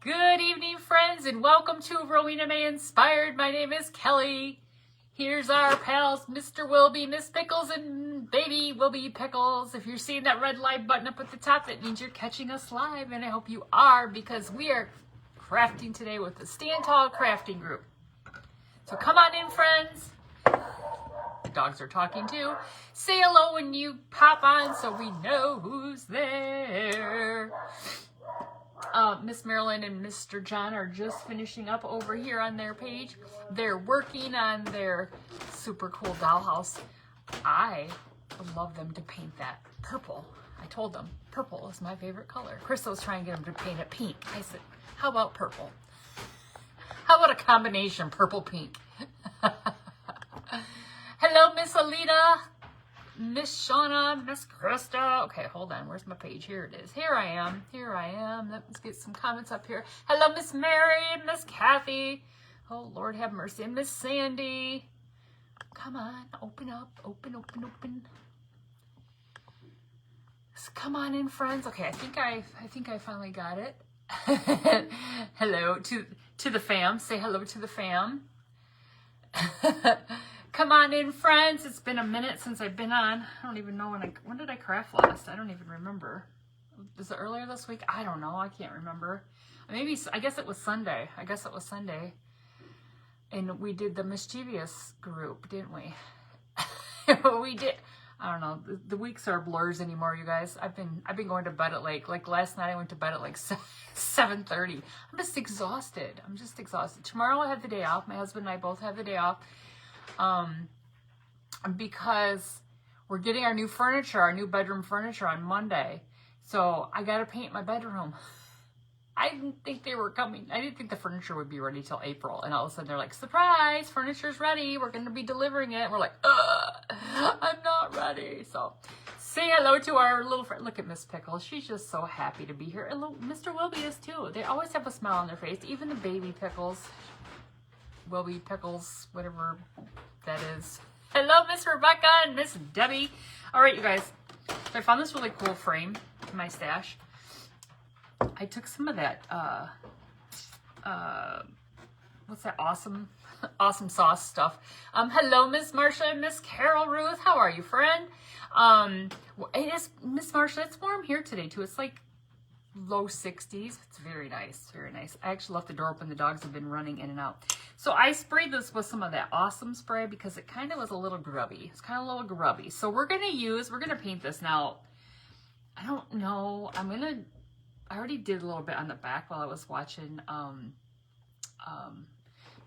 Good evening, friends, and welcome to Rowena May Inspired. My name is Kelly. Here's our pals, Mr. Wilby, Miss Pickles, and Baby Wilby Pickles. If you're seeing that red live button up at the top, that means you're catching us live, and I hope you are, because we are crafting today with the Stand Tall Crafting Group. So come on in, friends. The dogs are talking too. Say hello when you pop on so we know who's there. Miss Marilyn and Mr. John are just finishing up over here on their page. They're working on their super cool dollhouse. I would love them to paint that purple. I told them purple is my favorite color. Crystal was trying to get them to paint it pink. I said, how about purple? How about a combination purple-pink? Hello, Miss Alita. Miss Shauna, Miss Krista. Okay, hold on. Where's my page? Here it is. Here I am. Let's get some comments up here. Hello, Miss Mary, Miss Kathy. Oh, Lord have mercy. And Miss Sandy. Come on. Open up. Open. Come on in, friends. Okay, I think I finally got it. Hello to the fam. Say hello to the fam. Come on in, friends. It's been a minute since I've been on. I don't even know when did I craft last? I don't even remember. Was it earlier this week? I don't know. I can't remember. I guess it was Sunday. And we did the mischievous group, didn't we? We did. I don't know. The weeks are blurs anymore, you guys. I've been going to bed at like last night I went to bed at like 7:30. I'm just exhausted. Tomorrow I have the day off. My husband and I both have the day off. Because we're getting our new bedroom furniture on Monday. So I got to paint my bedroom. I didn't think they were coming. I didn't think the furniture would be ready till April. And all of a sudden they're like, surprise, furniture's ready. We're going to be delivering it. We're like, I'm not ready. So say hello to our little friend. Look at Miss Pickles. She's just so happy to be here. And Mr. Wilby is too. They always have a smile on their face. Even the baby Pickles. Wilby Pickles, whatever that is. Hello, Miss Rebecca and Miss Debbie. All right, you guys. So I found this really cool frame in my stash. I took some of that, what's that awesome sauce stuff. Hello, Miss Marcia and Miss Carol Ruth. How are you, friend? It is, Miss Marcia, it's warm here today, too. It's like low 60s. It's very nice, very nice. I actually left the door open. The dogs have been running in and out. So I sprayed this with some of that awesome spray because it kind of was a little grubby. It's kind of a little grubby. So we're going to paint this now. I don't know. I already did a little bit on the back while I was watching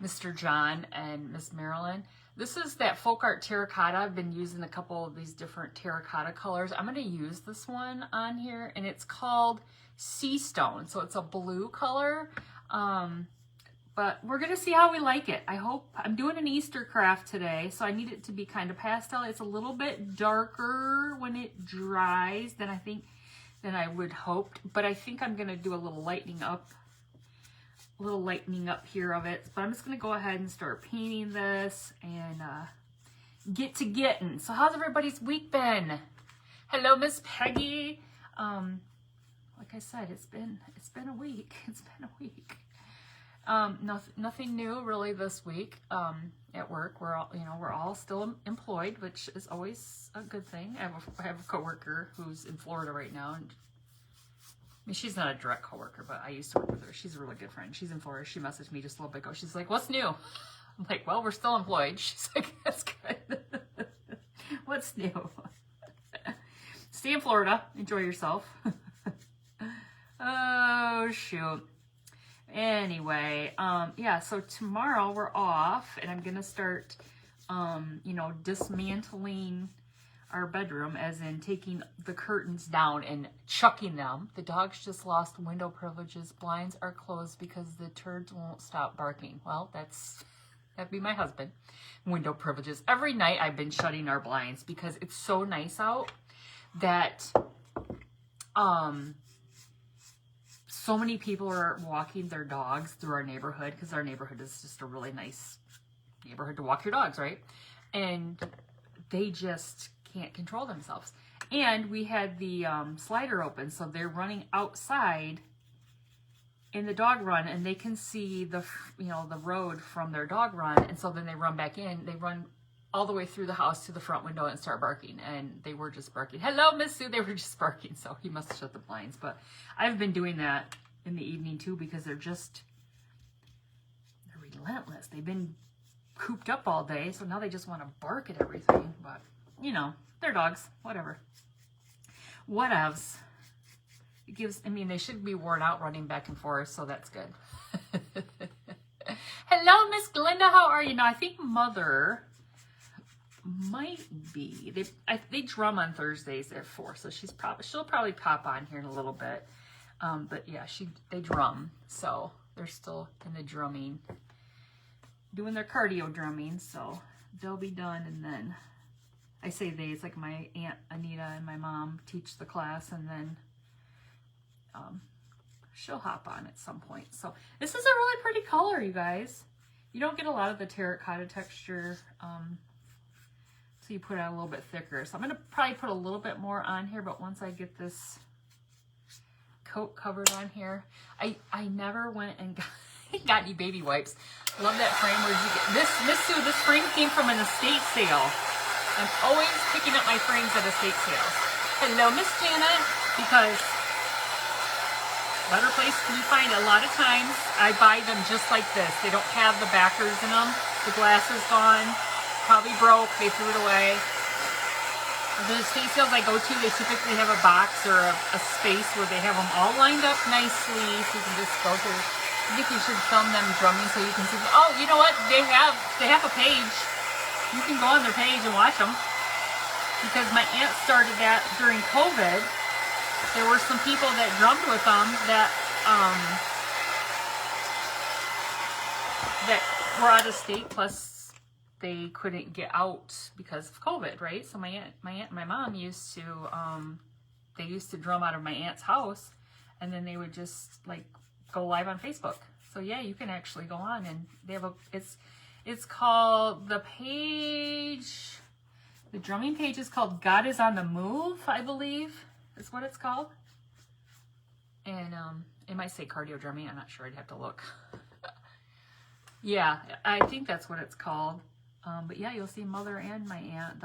Mr. John and Miss Marilyn. This is that folk art terracotta. I've been using a couple of these different terracotta colors. I'm going to use this one on here, and it's called Sea Stone. So it's a blue color, but we're going to see how we like it. I'm doing an Easter craft today, so I need it to be kind of pastel. It's a little bit darker when it dries than I would hoped, but I think I'm going to do a little lightening up here of it. But I'm just going to go ahead and start painting this and get to getting. So how's everybody's week been? Hello, Miss Peggy. Like I said, it's been a week. Nothing new really this week. At work, we're all still employed, which is always a good thing. I have a coworker who's in Florida right now, and I mean, she's not a direct coworker, but I used to work with her. She's a really good friend. She's in Florida. She messaged me just a little bit ago. She's like, "What's new?" I'm like, "Well, we're still employed." She's like, "That's good." What's new? Stay in Florida. Enjoy yourself. Oh shoot. Anyway, yeah, so tomorrow we're off, and I'm gonna start, dismantling our bedroom, as in taking the curtains down and chucking them. The dogs just lost window privileges. Blinds are closed because the turds won't stop barking. Well, that'd be my husband. Window privileges. Every night I've been shutting our blinds because it's so nice out that, so many people are walking their dogs through our neighborhood, because our neighborhood is just a really nice neighborhood to walk your dogs, right? And they just can't control themselves. And we had the slider open, so they're running outside in the dog run, and they can see the the road from their dog run, and so then they run back in. They run all the way through the house to the front window and start barking, and they were just barking. Hello, Miss Sue. They were just barking, so he must have shut the blinds. But I've been doing that in the evening too, because they're relentless. They've been cooped up all day, so now they just want to bark at everything. But they're dogs. Whatever. Whatevs. It gives, they should be worn out running back and forth, so that's good. Hello, Miss Glinda, how are you? Now, I think Mother might be. They drum on Thursdays at 4, so she'll probably pop on here in a little bit. But yeah, they drum, so they're still in the drumming, doing their cardio drumming, so they'll be done, and then I say they, it's like my Aunt Anita and my mom teach the class, and then she'll hop on at some point. So this is a really pretty color, you guys. You don't get a lot of the terracotta texture, so you put it out a little bit thicker. So I'm going to probably put a little bit more on here, but once I get this coat covered on here, I never went and got any baby wipes. Love that frame. Where'd you get this? Miss Sue, this frame came from an estate sale. I'm always picking up my frames at estate sales. Hello, Miss Janet, because better place can you find it. A lot of times I buy them just like this. They don't have the backers in them. The glass is gone, probably broke, they threw it away. The estate sales I go to, they typically have a box or a space where they have them all lined up nicely, so you can just go to. I think you should film them drumming so you can see. Oh, you know what? They have a page. You can go on their page and watch them. Because my aunt started that during COVID. There were some people that drummed with them that were out of state, plus they couldn't get out because of COVID, right? So my aunt and my mom used to they used to drum out of my aunt's house, and then they would just like go live on Facebook. So yeah, you can actually go on, and they have it's called the drumming page is called God is on the Move, I believe. Is what it's called. And it might say cardio drumming. I'm not sure. I'd have to look. Yeah, I think that's what it's called. But yeah, you'll see Mother and my aunt.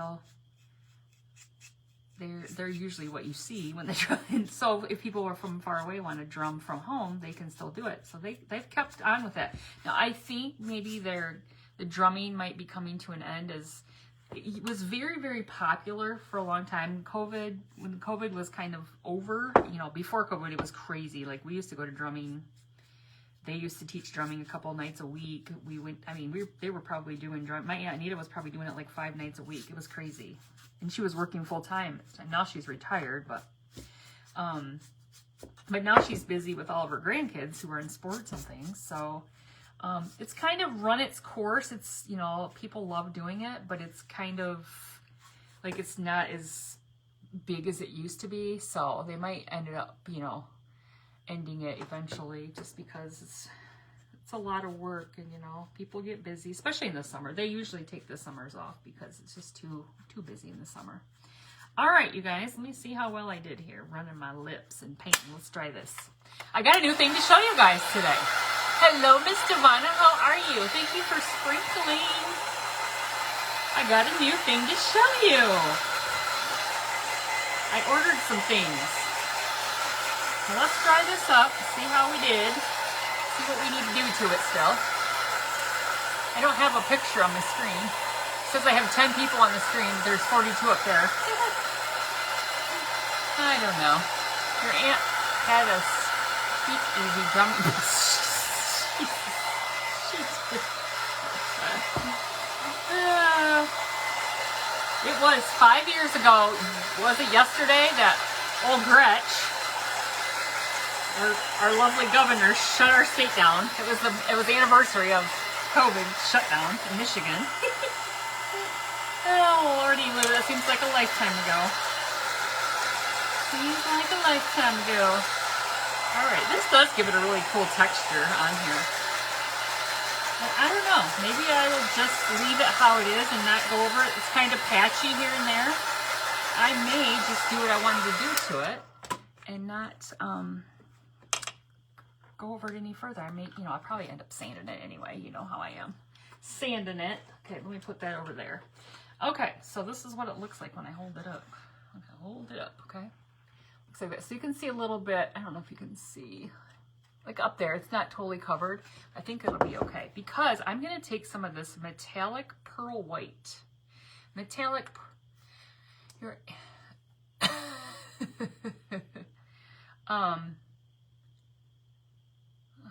They're usually what you see when they drum. So if people are from far away want to drum from home, they can still do it. So they've kept on with it. Now I think maybe the drumming might be coming to an end as. It was very, very popular for a long time. When COVID was kind of over, before COVID, it was crazy. Like we used to go to drumming. They used to teach drumming a couple nights a week. They were probably doing drum. My Aunt Anita was probably doing it like 5 nights a week. It was crazy. And she was working full time. And now she's retired, but now she's busy with all of her grandkids who are in sports and things. So, it's kind of run its course. It's, people love doing it, but it's kind of like it's not as big as it used to be. So they might end up, ending it eventually just because it's a lot of work, and, people get busy, especially in the summer. They usually take the summers off because it's just too busy in the summer. All right, you guys, let me see how well I did here, running my lips and painting. Let's try this. I got a new thing to show you guys today. Hello, Miss Devonna. How are you? Thank you for sprinkling. I got a new thing to show you. I ordered some things. So let's try this up, see how we did. See what we need to do to it still. I don't have a picture on my screen. It says I have 10 people on the screen. There's 42 up there. I don't know. Your aunt had a speakeasy drumming. It was 5 years ago, was it yesterday, that old Gretch, our lovely governor, shut our state down. It was the anniversary of COVID shutdown in Michigan. Oh, Lordy, that seems like a lifetime ago. Seems like a lifetime ago. All right, this does give it a really cool texture on here. I don't know. Maybe I will just leave it how it is and not go over it. It's kind of patchy here and there. I may just do what I wanted to do to it and not go over it any further. I may, you know, I'll probably end up sanding it anyway. You know how I am. Sanding it. Okay, let me put that over there. Okay, so this is what it looks like when I hold it up. Okay, hold it up, okay? Looks like that. So you can see a little bit, I don't know if you can see, like up there, it's not totally covered. I think it'll be okay because I'm gonna take some of this metallic pearl white. Metallic, here,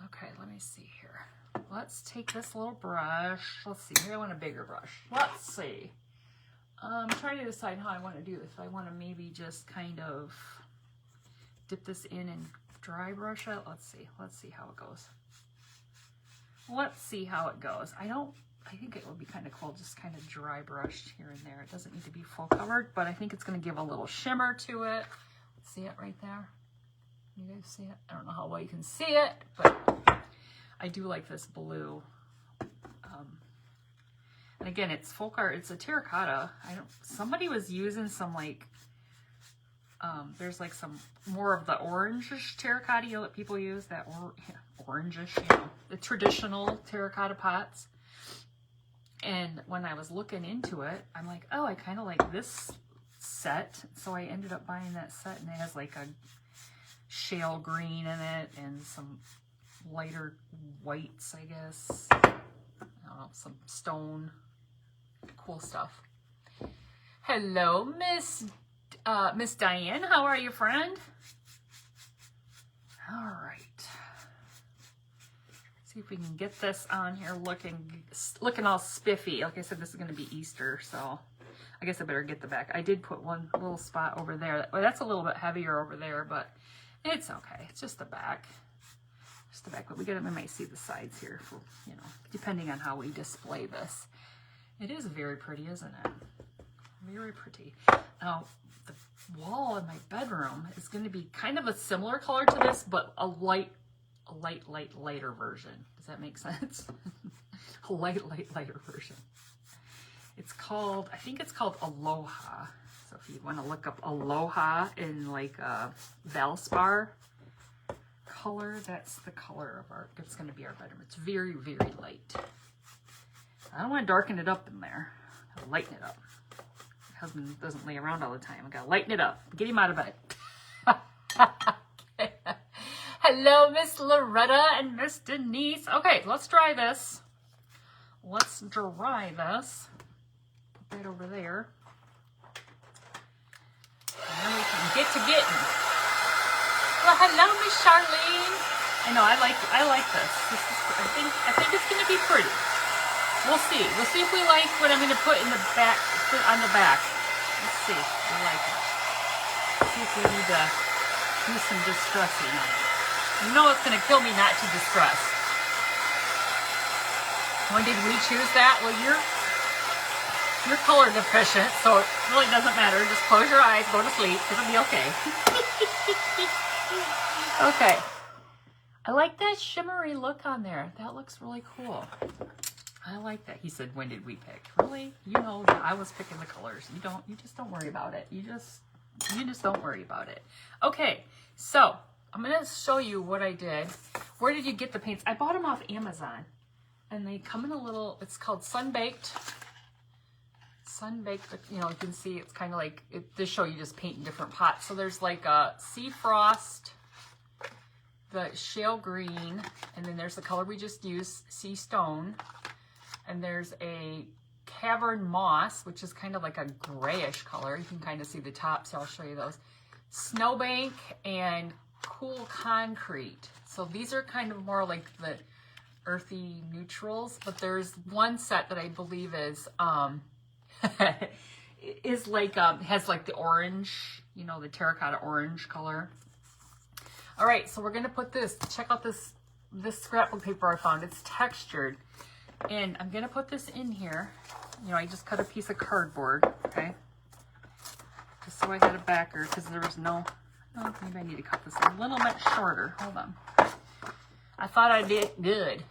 okay, let me see here. Let's take this little brush. Let's see, here I want a bigger brush. Let's see. I'm trying to decide how I want to do this. If I want to maybe just kind of dip this in and dry brush it. Let's see how it goes. Let's see how it goes. I think it would be kind of cool, just kind of dry brushed here and there. It doesn't need to be full covered, but I think it's going to give a little shimmer to it. See it right there? You guys see it? I don't know how well you can see it, but I do like this blue. And again, it's folk art. It's a terracotta. Somebody was using some like, there's like some more of the orangish terracotta that people use, that orangish, you know, the traditional terracotta pots. And when I was looking into it, I'm like, oh, I kind of like this set. So I ended up buying that set, and it has like a shale green in it and some lighter whites, I guess. I don't know, some stone. Cool stuff. Hello, Miss Diane. How are you, friend? All right. See if we can get this on here looking all spiffy. Like I said, this is going to be Easter, so I guess I better get the back. I did put one little spot over there. Well, that's a little bit heavier over there, but it's okay. It's just the back. Just the back, but we might see the sides here for, you know, depending on how we display this. It is very pretty, isn't it? Very pretty. Now, the wall in my bedroom is going to be kind of a similar color to this, but a lighter version. Does that make sense? A lighter version. It's called, I think it's called Aloha. So if you want to look up Aloha in like Valspar color, that's the color of it's going to be our bedroom. It's very, very light. I don't want to darken it up in there. I'll lighten it up. My husband doesn't lay around all the time. I gotta lighten it up. Get him out of bed. Okay. Hello, Miss Loretta and Miss Denise. Okay, let's dry this. Let's dry this. Put that over there. And then we can get to getting. Well, hello, Miss Charlene. I know, I like this. I think it's gonna be pretty. We'll see. We'll see if we like what I'm gonna put in the back, on the back. Let's see if we like it. Let's see if we need to do some distressing on it. You know it's gonna kill me not to distress. When did we choose that? Well, you're color deficient, so it really doesn't matter. Just close your eyes, go to sleep. It'll be okay. Okay. I like that shimmery look on there. That looks really cool. I like that. He said, when did we pick? Really? You know, I was picking the colors. You just don't worry about it. You just don't worry about it. Okay, so I'm going to show you what I did. Where did you get the paints? I bought them off Amazon. And they come in a little, it's called Sunbaked. Sunbaked, you know, you can see it's kind of like, this show you just paint in different pots. So there's like a Sea Frost, the Shale Green, and then there's the color we just used, Sea Stone. And there's a Cavern Moss, which is kind of like a grayish color. You can kind of see the top, so I'll show you those. Snowbank and Cool Concrete. So these are kind of more like the earthy neutrals, but there's one set that I believe is like has like the orange, you know, the terracotta orange color. All right, so we're gonna put this. Check out this scrapbook paper I found. It's textured. And I'm going to put this in here. You know, I just cut a piece of cardboard, okay? Just so I had a backer, because there was no... Oh, maybe I need to cut this a little bit shorter. Hold on. I thought I did good.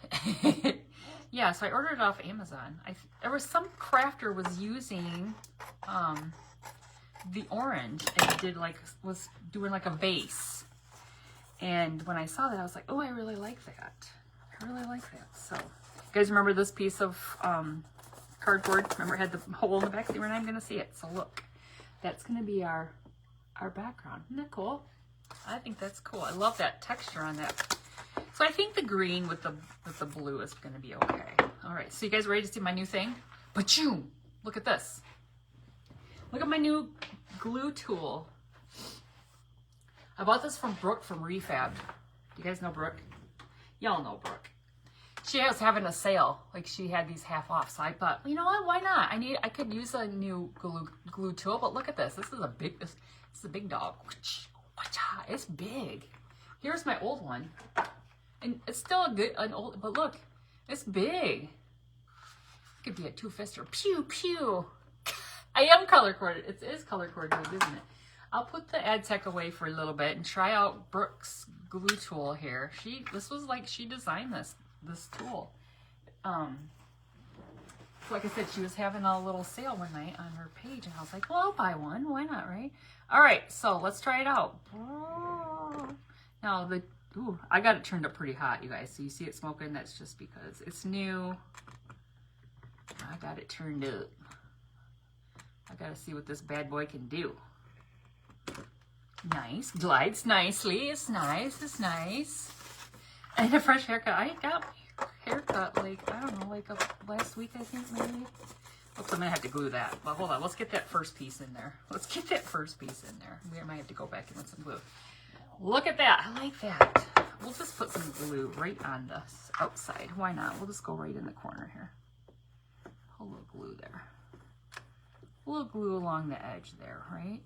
Yeah, so I ordered it off Amazon. There was some crafter was using the orange, and was doing like a vase. And when I saw that, I was like, oh, I really like that. I really like that. So, you guys remember this piece of cardboard? Remember it had the hole in the back? We're not even going to see it. So look, that's going to be our background. Isn't that cool? I think that's cool. I love that texture on that. So I think the green with the blue is going to be okay. All right, so you guys ready to see my new thing? Ba-choom! Look at this. Look at my new glue tool. I bought this from Brooke from Refab. Do you guys know Brooke? Y'all know Brooke. She was having a sale. Like, she had these half off. So I thought, you know what? Why not? I could use a new glue tool. But look at this. This is a big dog. It's big. Here's my old one. And it's still an old, but look, it's big. It could be a two-fister. Pew, pew. I am color-coordinated. It is color-coordinated, isn't it? I'll put the Adtech away for a little bit and try out Brooke's glue tool here. This was like, she designed this tool. So like I said, she was having a little sale one night on her page, and I was like, well, I'll buy one. Why not, right? All right, so let's try it out. Now, I got it turned up pretty hot, you guys. So you see it smoking? That's just because it's new. I got it turned up. I got to see what this bad boy can do. Nice. Glides nicely. It's nice. It's nice. And a fresh haircut. I got my haircut, like, I don't know, like last week, I think, maybe. Oops, I'm going to have to glue that. Well, hold on. Let's get that first piece in there. Let's get that first piece in there. We might have to go back in with some glue. Look at that. I like that. We'll just put some glue right on the outside. Why not? We'll just go right in the corner here. A little glue there. A little glue along the edge there, right?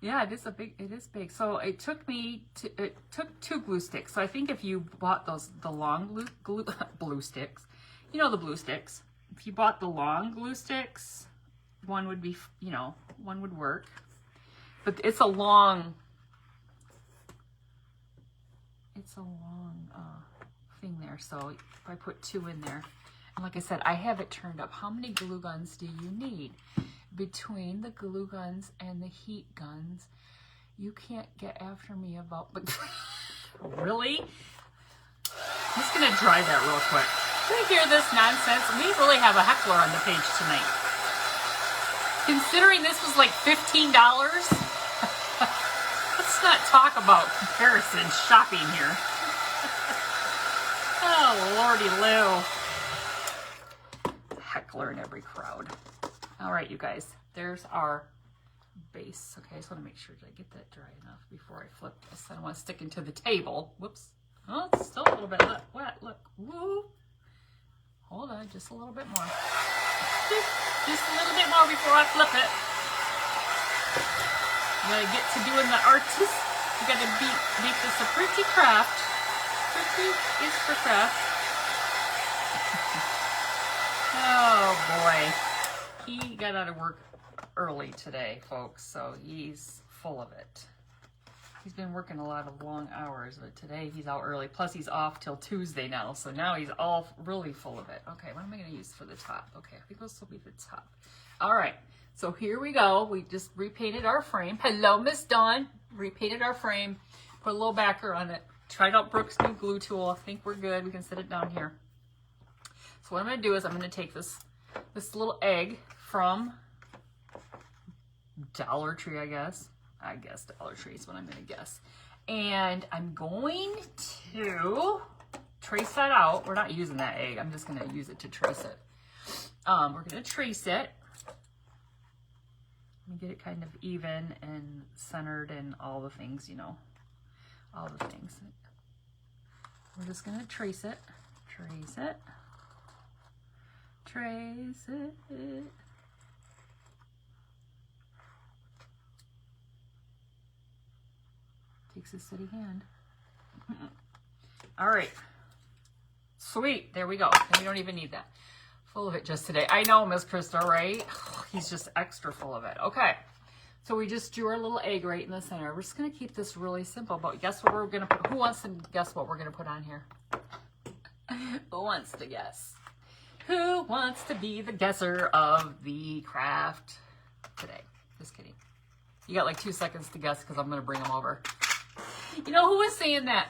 Yeah, it is big. So it took two glue sticks. So I think if you bought the long glue sticks, you know, the blue sticks. If you bought the long glue sticks, one would be, one would work. But it's a long thing there. So if I put two in there, and like I said, I have it turned up. How many glue guns do you need? Between the glue guns and the heat guns, you can't get after me about, but really? I'm just gonna dry that real quick. Do you hear this nonsense? We really have a heckler on the page tonight. Considering this was like $15, let's not talk about comparison shopping here. Oh, Lordy Lou. Heckler in every crowd. All right, you guys, there's our base. Okay, I just want to make sure that I get that dry enough before I flip this. I don't want to stick into the table. Whoops. Oh, it's still a little bit wet. Look. Woo. Hold on, just a little bit more. Just a little bit more before I flip it. You gotta get to doing the artist. You gotta make this a pretty craft. Pretty is for craft. Oh, boy. He got out of work early today, folks, so he's full of it. He's been working a lot of long hours, but today he's out early. Plus, he's off till Tuesday now, so now he's all really full of it. Okay, what am I going to use for the top? Okay, I think this will be the top. All right, so here we go. We just repainted our frame. Hello, Miss Dawn. Repainted our frame. Put a little backer on it. Tried out Brooke's new glue tool. I think we're good. We can set it down here. So what I'm going to do is I'm going to take this little egg from Dollar Tree, I guess. Dollar Tree is what I'm going to guess. And I'm going to trace that out. We're not using that egg. I'm just going to use it to trace it. We're going to trace it. Let me get it kind of even and centered and all the things, all the things. We're just going to trace it. Trace it. Trace it. Takes a steady hand. All right. Sweet. There we go. And we don't even need that. Full of it just today. I know, Miss Krista, right? He's just extra full of it. Okay. So we just drew our little egg right in the center. We're just going to keep this really simple. But guess what we're going to put? Who wants to guess what we're going to put on here? Who wants to guess? Who wants to be the guesser of the craft today? Just kidding. You got like 2 seconds to guess because I'm going to bring them over. You know who was saying that?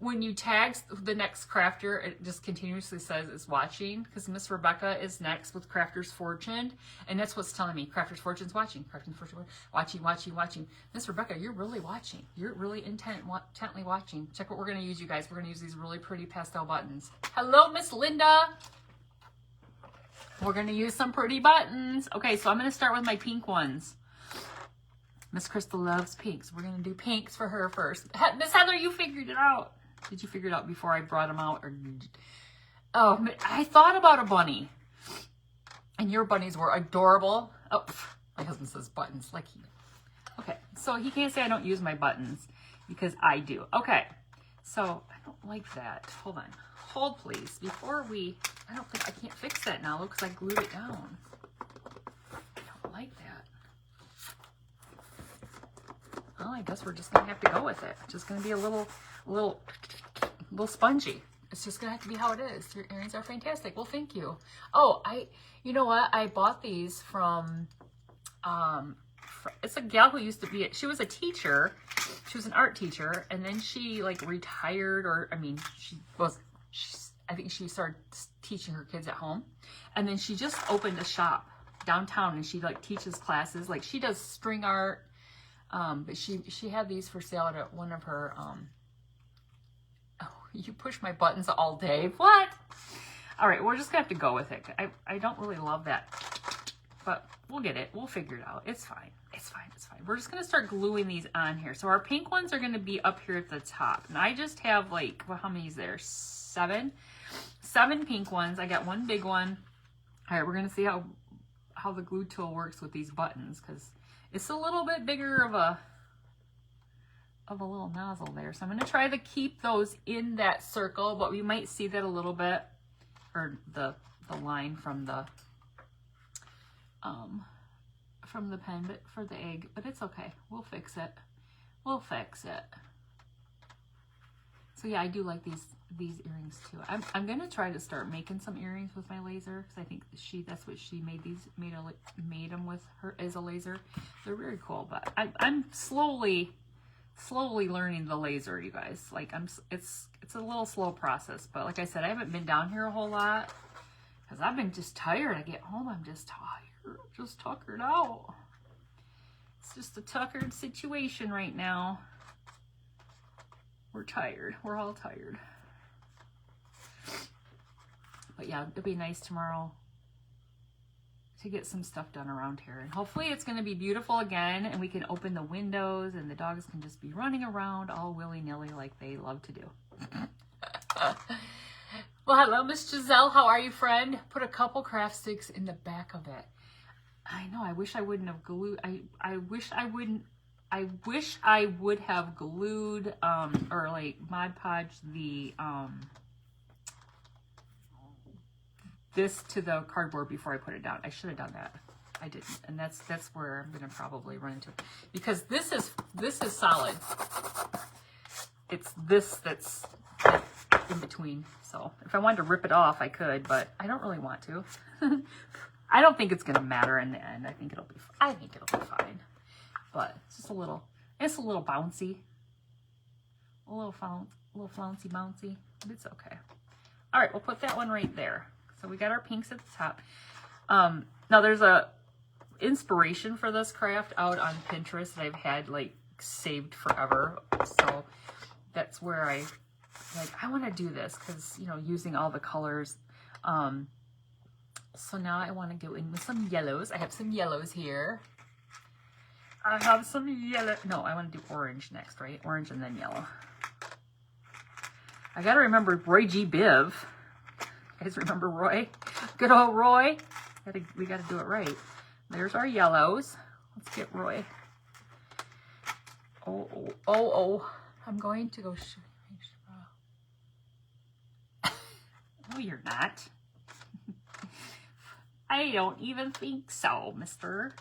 When you tag the next crafter, it just continuously says it's watching, because Miss Rebecca is next with Crafter's Fortune, and that's what's telling me Crafter's Fortune's watching. Crafter's Fortune watching. Miss Rebecca, you're really watching. You're really intently watching. Check what we're going to use, you guys. We're going to use these really pretty pastel buttons. Hello, Miss Linda. We're going to use some pretty buttons. Okay, so I'm going to start with my pink ones. Miss Crystal loves pinks. We're going to do pinks for her first. Miss Heather, you figured it out. Did you figure it out before I brought them out? Or oh, I thought about a bunny. And your bunnies were adorable. Oh, my husband says buttons. Like he... Okay, so he can't say I don't use my buttons because I do. Okay, so I don't like that. Hold on. Hold, please. Before we... I can't fix that now because I glued it down. I don't like that. Well, I guess we're just going to have to go with it. It's just going to be a little spongy. It's just gonna have to be how it is. Your earrings are fantastic. Well, thank you. Oh, you know what? I bought these from, it's a gal who used to be, she was a teacher. She was an art teacher, and then she like retired, or I think she started teaching her kids at home, and then she just opened a shop downtown, and she like teaches classes. Like she does string art, but she had these for sale at one of her, you push my buttons all day. What? All right, we're just gonna have to go with it. I don't really love that, but we'll get it. We'll figure it out. It's fine. It's fine. It's fine. We're just gonna start gluing these on here. So our pink ones are gonna be up here at the top, and I just have like, well, how many is there? 7 pink ones. I got one big one. All right, we're gonna see how the glue tool works with these buttons, because it's a little bit bigger of a little nozzle there. So I'm going to try to keep those in that circle, but we might see that a little bit, or the line from the pen, but for the egg, but it's okay. We'll fix it. We'll fix it. So yeah, I do like these earrings too. I'm going to try to start making some earrings with my laser, because I think that's what she made them with her, as a laser. They're very cool, but I'm slowly learning the laser, you guys. Like it's a little slow process, but like I said, I haven't been down here a whole lot because I've been just tired. I get home, I'm just tired, just tuckered out. It's just a tuckered situation right now. We're tired. We're all tired. But yeah, it'll be nice tomorrow to get some stuff done around here, and hopefully it's going to be beautiful again, and we can open the windows and the dogs can just be running around all willy-nilly like they love to do. Well, hello, Miss Giselle. How are you, friend? Put a couple craft sticks in the back of it. I know. I wish I wouldn't have glued. I wish I would have glued or like Mod Podge the this to the cardboard before I put it down. I should have done that. I didn't, and that's where I'm gonna probably run into it, because this is solid. It's this that's in between. So if I wanted to rip it off, I could, but I don't really want to. I don't think it's gonna matter in the end. I think it'll be fine. But it's just a little bouncy, a little flouncy bouncy, but it's okay. All right, we'll put that one right there. So we got our pinks at the top. Now there's a inspiration for this craft out on Pinterest that I've had like saved forever. So that's where I want to do this, because, you know, using all the colors. So now I want to go in with some yellows. I have some yellows here. I have some yellow. No, I want to do orange next, right? Orange and then yellow. I got to remember Roy G. Biv. You guys remember Roy? Good old Roy. We got to do it right. There's our yellows. Let's get Roy. Oh. I'm going to go shoot. No, you're not. I don't even think so, mister.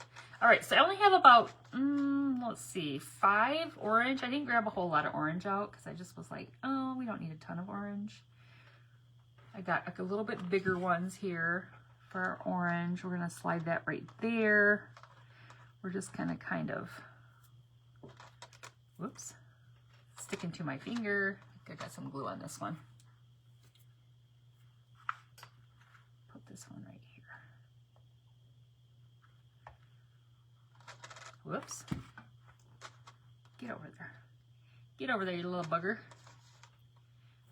All right, so I only have about, let's see, 5 orange. I didn't grab a whole lot of orange out because I just was like, oh, we don't need a ton of orange. I got like a little bit bigger ones here for our orange. We're going to slide that right there. we're just kind of, whoops, sticking to my finger. I got some glue on this one. Put this one right here. Whoops. Get over there. Get over there, you little bugger.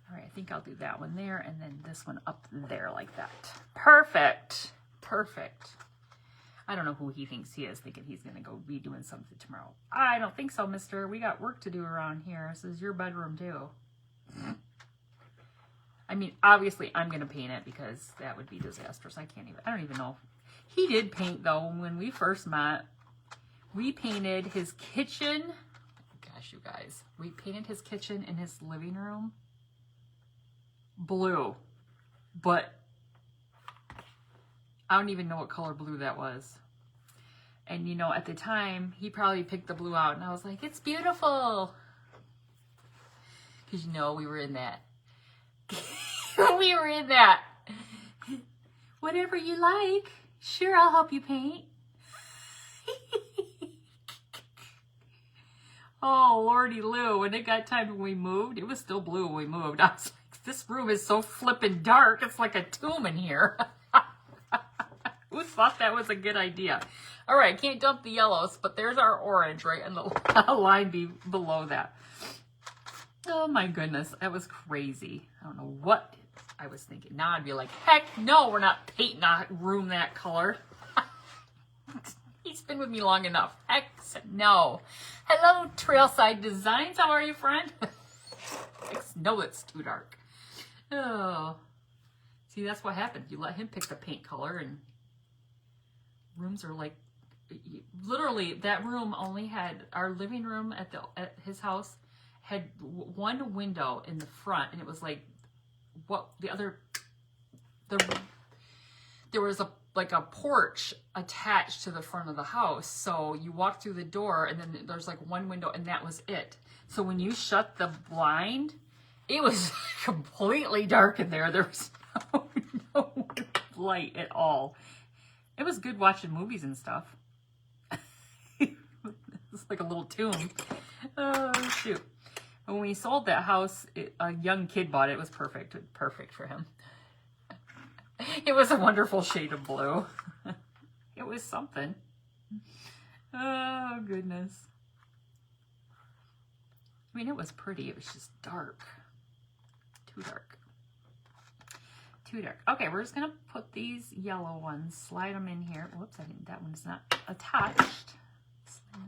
All right, I think I'll do that one there and then this one up there like that. Perfect. Perfect. I don't know who he thinks he is, thinking he's going to go be doing something tomorrow. I don't think so, mister. We got work to do around here. This is your bedroom, too. I mean, obviously, I'm going to paint it because that would be disastrous. I don't even know. He did paint, though, when we first met. We painted his kitchen. Gosh, you guys. We painted his kitchen in his living room blue. But I don't even know what color blue that was. And, you know, at the time, he probably picked the blue out. And I was like, it's beautiful. Because, you know, we were in that. We were in that. Whatever you like. Sure, I'll help you paint. Oh, Lordy Lou. When it got time when we moved, it was still blue when we moved. I was like, this room is so flippin' dark. It's like a tomb in here. Who thought that was a good idea? All right, can't dump the yellows, but there's our orange right in the line below that. Oh my goodness, that was crazy. I don't know what I was thinking. Now I'd be like, heck no, we're not painting a room that color. He's been with me long enough. Heck no. Hello, Trailside Designs. How are you, friend? No, it's too dark. Oh. See, that's what happens. You let him pick the paint color and rooms are like, literally that room only had, our living room at his house had one window in the front, and it was like, there was like a porch attached to the front of the house. So you walk through the door and then there's like one window and that was it. So when you shut the blind, it was completely dark in there. There was no light at all. It was good watching movies and stuff. It's like a little tomb. Oh, shoot. When we sold that house, a young kid bought it. It was perfect. Perfect for him. It was a wonderful shade of blue. It was something. Oh, goodness. I mean, it was pretty. It was just dark. Too dark. Too dark. Okay, we're just going to put these yellow ones, slide them in here. Whoops, that one's not attached. I'll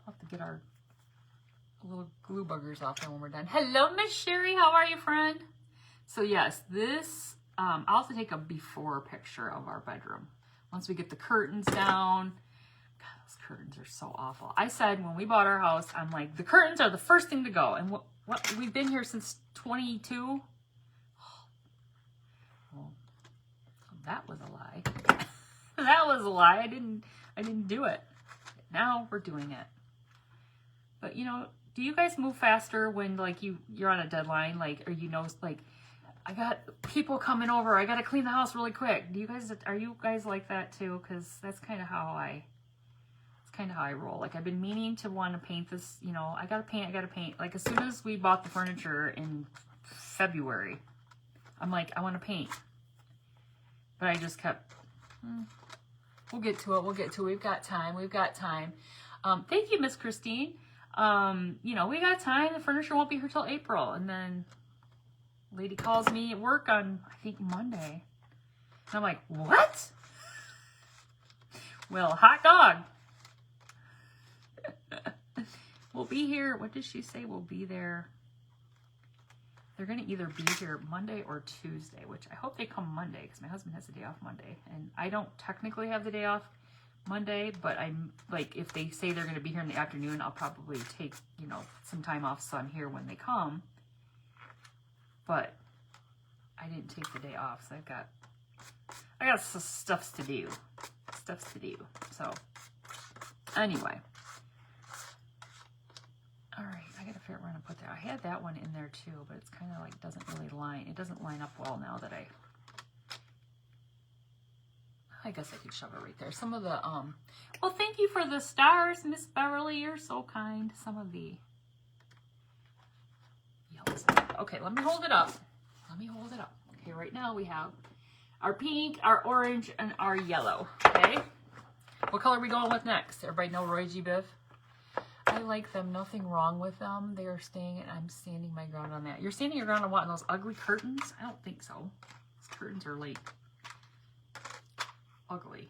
have to get our little glue buggers off there when we're done. Hello, Miss Sherry. How are you, friend? So, yes, this, I'll have to take a before picture of our bedroom. Once we get the curtains down. God, those curtains are so awful. I said when we bought our house, I'm like, the curtains are the first thing to go. And what we've been here since 22. Well, that was a lie. That was a lie. I didn't do it. Now we're doing it. But you know, do you guys move faster when like you're on a deadline, like, or you know, like, I got people coming over, I got to clean the house really quick. Are you guys like that too? Because that's kind of how I roll. Like, I've been meaning to want to paint this, you know, I got to paint. Like, as soon as we bought the furniture in February, I'm like, I want to paint. But I just kept, we'll get to it. We've got time. Thank you, Miss Christine. You know, we got time. The furniture won't be here till April. And then lady calls me at work on, I think, Monday. And I'm like, what? Well, hot dog. We'll be here. What did she say? We'll be there. They're going to either be here Monday or Tuesday, which I hope they come Monday because my husband has the day off Monday. And I don't technically have the day off Monday, but I'm like, if they say they're going to be here in the afternoon, I'll probably take, you know, some time off so I'm here when they come. But I didn't take the day off, so I got some stuffs to do. So anyway. All right, I got to figure out where I'm going to put that. I had that one in there too, but it's kind of like doesn't line up well now that I guess I could shove it right there. Some of the, well, thank you for the stars, Miss Beverly. You're so kind. Some of the yellows. Okay, let me hold it up. Let me hold it up. Okay, right now we have our pink, our orange, and our yellow. Okay? What color are we going with next? Everybody know Roy G. Biv? I like them. Nothing wrong with them. They are staying, and I'm standing my ground on that. You're standing your ground on what? On those ugly curtains? I don't think so. Those curtains are like ugly.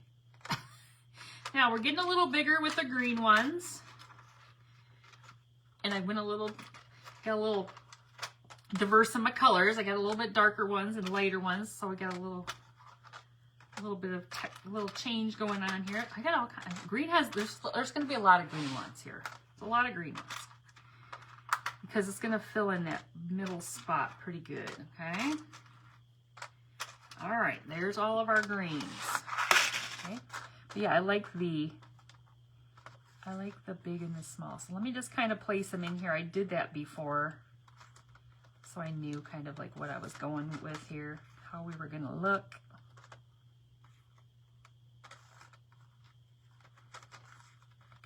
Now we're getting a little bigger with the green ones. And I went got a little diverse in my colors. I got a little bit darker ones and lighter ones. So we got a little bit of little change going on here. I got all kinds. Green has, there's going to be a lot of green ones here. There's a lot of green ones. Because it's going to fill in that middle spot pretty good. Okay. All right. There's all of our greens. Okay. But yeah, I like the big and the small. So let me just kind of place them in here. I did that before. So I knew kind of like what I was going with here, how we were going to look.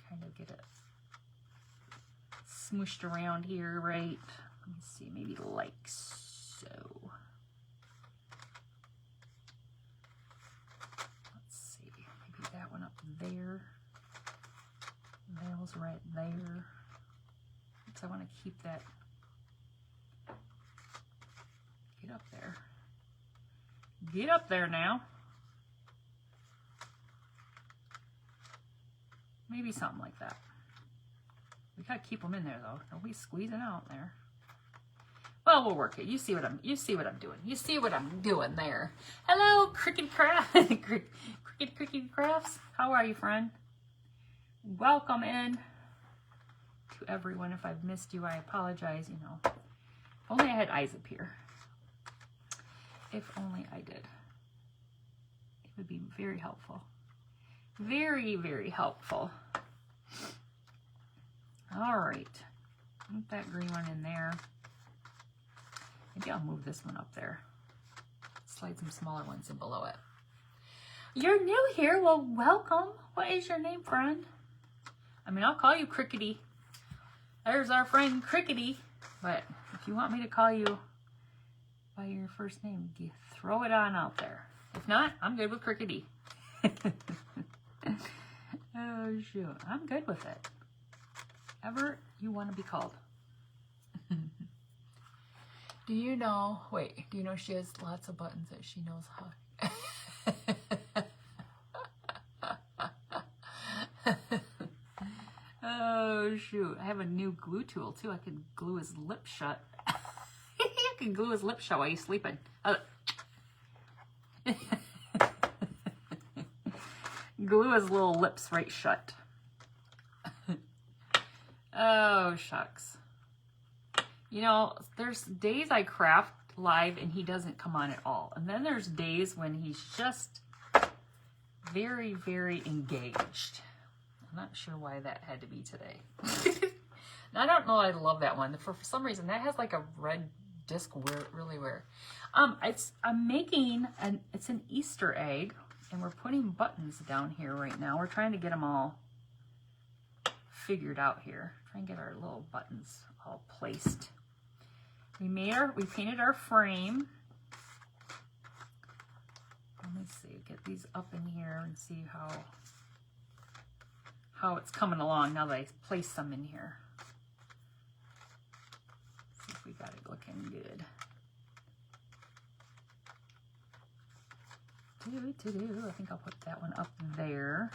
Kind of get it smooshed around here, right? Let me see, maybe like so. Let's see, maybe that one up there. That was right there. Oops, I want to keep that. Get up there. Get up there now. Maybe something like that. We gotta keep them in there though. Nobody's squeezing out there. Well, we'll work it. You see what I'm doing. You see what I'm doing there. Hello, Cricket Craft. Cricket Crafts. How are you, friend? Welcome in to everyone. If I've missed you, I apologize. You know, if only I had eyes up here. If only I did. It would be very helpful. Very, very helpful. All right. Put that green one in there. Maybe I'll move this one up there. Slide some smaller ones in below it. You're new here. Well, welcome. What is your name, friend? I mean, I'll call you Crickety. There's our friend Crickety. But if you want me to call you by your first name, you throw it on out there. If not, I'm good with Crickety. Oh, shoot. I'm good with it. Ever you want to be called. Do you know she has lots of buttons that she knows how? Oh, shoot. I have a new glue tool, too. I can glue his lip shut. I can glue his lip shut while he's sleeping. Glue his little lips right shut. Oh, shucks. You know, there's days I craft live and he doesn't come on at all. And then there's days when he's just very, very engaged. I'm not sure why that had to be today. I don't know. I love that one. For some reason, that has like a red disc. Really weird. I'm making it's an Easter egg, and we're putting buttons down here right now. We're trying to get them all figured out here. Try and get our little buttons all placed. We painted our frame. Let me see, get these up in here and see how it's coming along now that I placed them in here. See if we got it looking good. I think I'll put that one up there.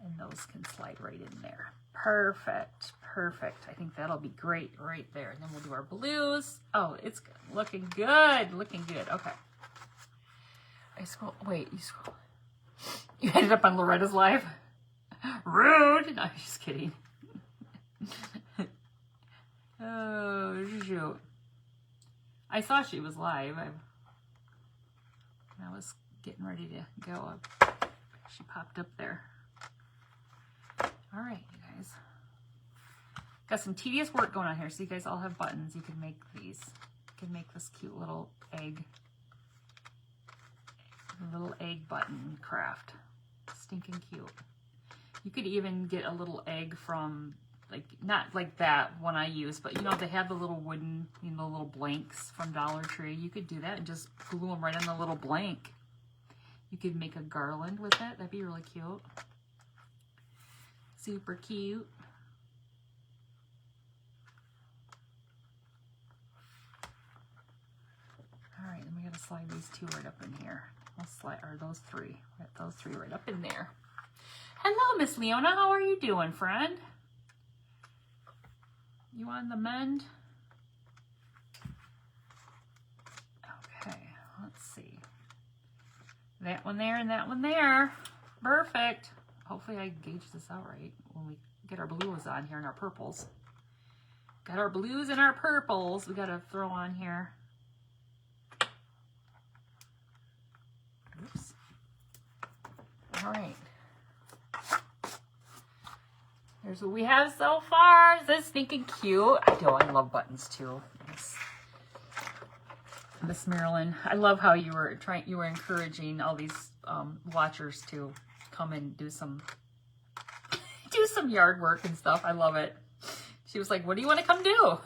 And those can slide right in there. Perfect, perfect. I think that'll be great right there. And then we'll do our blues. Oh, it's looking good, looking good. Okay. You scroll. You ended up on Loretta's live? Rude. No, just kidding. Oh, shoot. I saw she was live. I was getting ready to go. She popped up there. All right, you guys. Got some tedious work going on here. So you guys all have buttons. You can make these. You can make this cute little egg Little egg button craft. Stinking cute. You could even get a little egg from, like, not like that one I use, but you know, they have the little wooden, you know, little blanks from Dollar Tree. You could do that and just glue them right on the little blank. You could make a garland with it. That'd be really cute. Super cute. All right, then we gotta slide these two right up in here. We'll slide, or those three. Get those three right up in there. Hello, Miss Leona. How are you doing, friend? You on the mend? Okay, let's see. That one there and that one there. Perfect. Hopefully I gauge this out right when we get our blues on here and our purples. Got our blues and our purples we gotta throw on here. Oops. All right. Here's what we have so far. This is stinking cute. I love buttons too. Miss Marilyn, I love how you were encouraging all these watchers to come and do some yard work and stuff. I love it. She was like, "What do you want to come do?"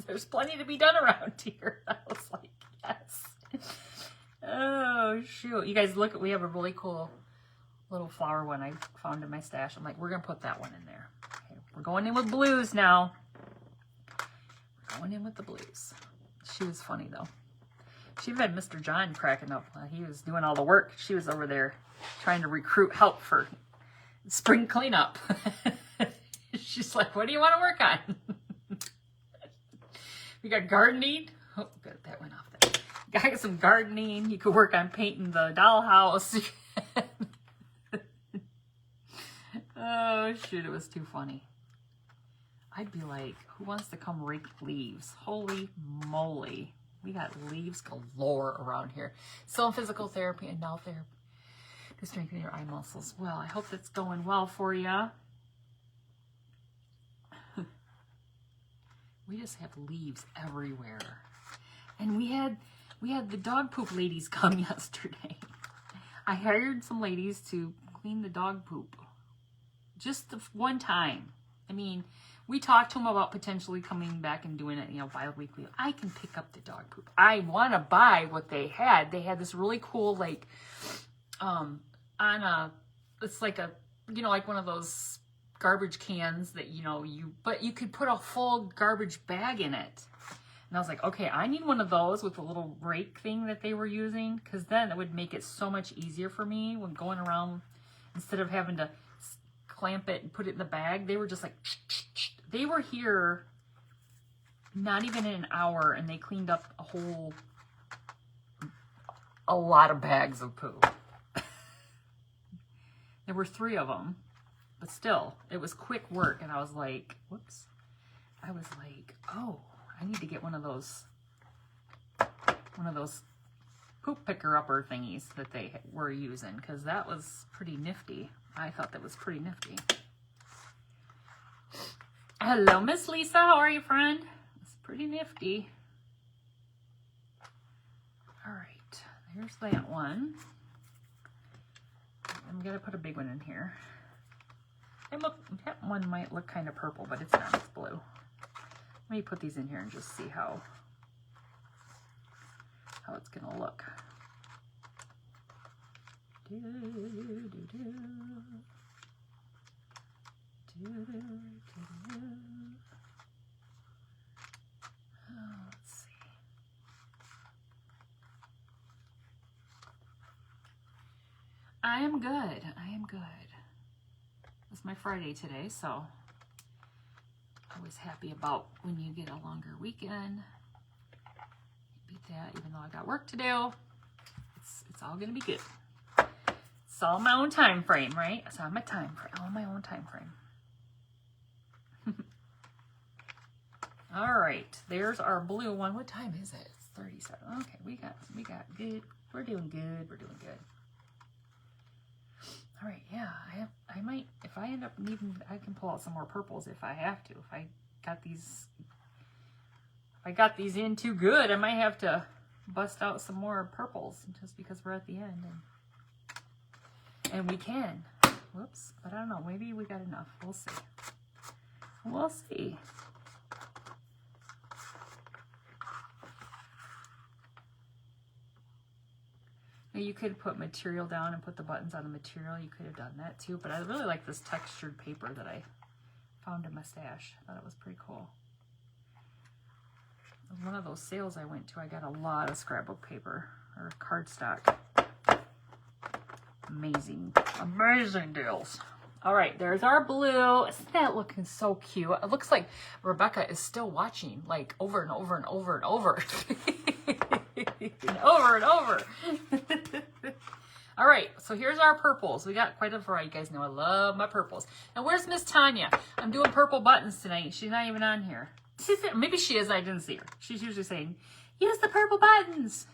there's plenty to be done around here. I was like, yes. Oh shoot! You guys look, we have a really cool little flower one I found in my stash. I'm like, we're gonna put that one in there. Okay, we're going in with blues now. We're going in with the blues. She was funny though. She had Mr. John cracking up while he was doing all the work. She was over there trying to recruit help for spring cleanup. She's like, "What do you want to work on?" We got gardening. Oh, good, that went off there. Got some gardening. You could work on painting the dollhouse. Oh, shoot, it was too funny. I'd be like, who wants to come rake leaves? Holy moly. We got leaves galore around here. Still in physical therapy and now therapy to strengthen your eye muscles. Well, I hope that's going well for you. We just have leaves everywhere. And we had the dog poop ladies come yesterday. I hired some ladies to clean the dog poop. Just the one time. I mean, we talked to them about potentially coming back and doing it, you know, bi-weekly. I can pick up the dog poop. I want to buy what they had. They had this really cool, like, it's like a, you know, like one of those garbage cans that, you know, but you could put a full garbage bag in it. And I was like, okay, I need one of those with a little rake thing that they were using, because then it would make it so much easier for me when going around, instead of having to clamp it and put it in the bag. They were just like, they were here not even in an hour and they cleaned up a lot of bags of poo. There were 3 of them, but still, it was quick work. And I was like, whoops. I was like, oh, I need to get one of those poop picker upper thingies that they were using, because that was pretty nifty. I thought that was pretty nifty. Hello, Miss Lisa. How are you, friend? It's pretty nifty. All right, there's that one. I'm gonna put a big one in here. And look, that one might look kind of purple, but it's not. It's blue. Let me put these in here and just see how it's gonna look. Let's see. I am good. I am good. It's my Friday today, so always happy about when you get a longer weekend. Beat that, even though I got work to do. It's all gonna be good. It's all my own time frame, right? It's on my time frame, all my own time frame. All right, there's our blue one. What time is it? It's 37. Okay, we got good. We're doing good. We're doing good. All right, yeah, I might, if I end up needing, I can pull out some more purples if I have to. If I got these in too good, I might have to bust out some more purples just because we're at the end. And we can. Whoops. But I don't know. Maybe we got enough. We'll see. We'll see. Now you could put material down and put the buttons on the material. You could have done that too. But I really like this textured paper that I found in my stash. I thought it was pretty cool. One of those sales I went to, I got a lot of scrapbook paper or cardstock. Amazing, amazing deals. All right, there's our blue. Isn't that looking so cute? It looks like Rebecca is still watching, like over and over and over and over. And over and over. All right, so here's our purples. We got quite a variety. You guys know I love my purples. Now, where's Miss Tanya? I'm doing purple buttons tonight. She's not even on here. Maybe she is. I didn't see her. She's usually saying, use the purple buttons.